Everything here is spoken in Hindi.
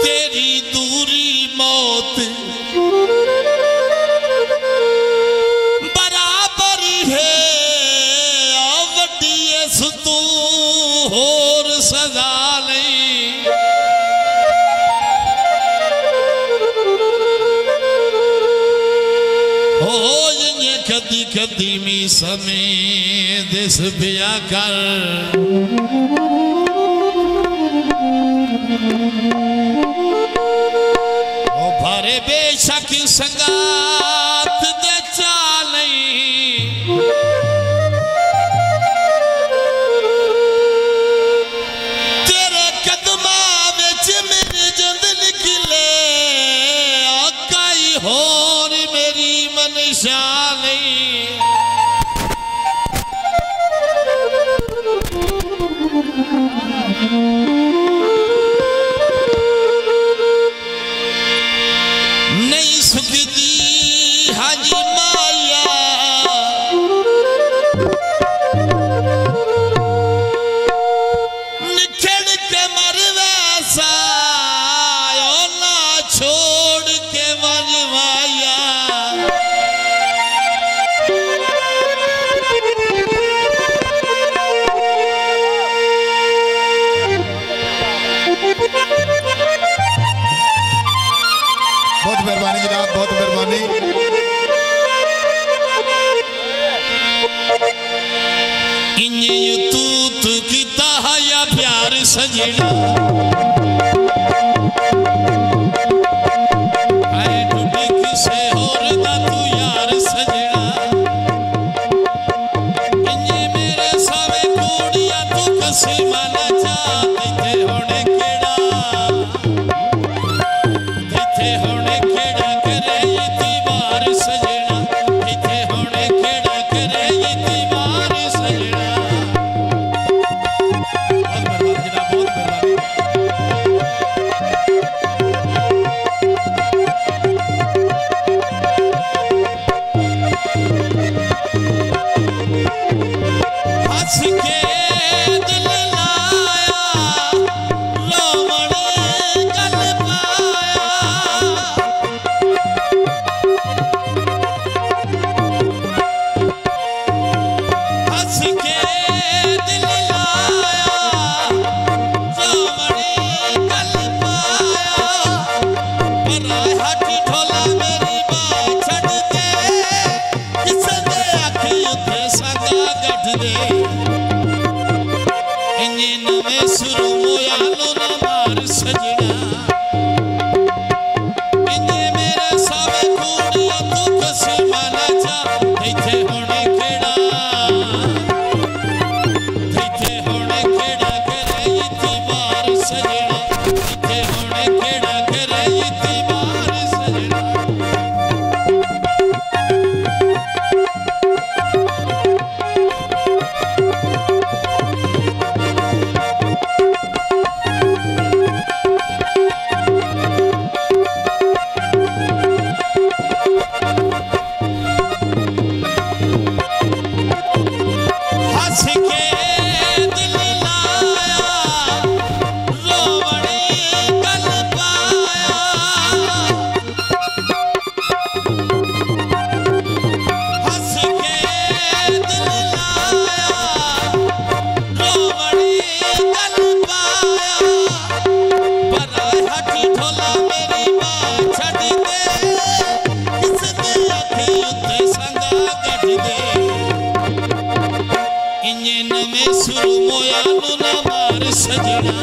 तेरी दूरी मौत बराबर है वड्डी इस तू होर सजा नहीं हो ये कदी कदी मी समय दिस पिया कर ओ भरे बेशक संगात दे चालई तेरे कदमा विच मेरी जिंद निकले आकाई होर मेरी मनशा नहीं नहीं सुखदी हाजी माया निखड़ के मर वैसा ना छोड़ के मरवाया बहुत मेहरबानी जनाब, बहुत मेहरबानी। इन्हें तू किता या प्यार सजना आए टूटी किसे और दा तू यार सजना इन्हें मेरे सावे कूड़िया तू कसी माना चाहते थे होने केड़ा थे होने केड़ा करे इतिबार सजना थे होने केड़ा करे इतिबार सजना बहुत मेहरबानी हंस के दिल लाया रोवणे गल पाया हंस के दिल लाया रोवणे गल पाया पर हाथी ढोला मेरी बात छड़ दे किसे दे आखी उथे संगा गठ दे इन्हें नवे सुरू मोयालो ना मार सजना इन्हें मेरे सावे कूड़िया तू कसी माना चा इथे होने केड़ा करे इतिबार सजना इथे होने केड़ा करे इतिबार सजना हंस के दिल लाया रोवणे गल पाया हंस के दिल लाया रोवणे गल पाया पर हाथी ढोला मेरी बात छड़ दे किस दे आखी उथे संगा गठ दे इन्हें नवे सुरू मोयालो ना मार सजना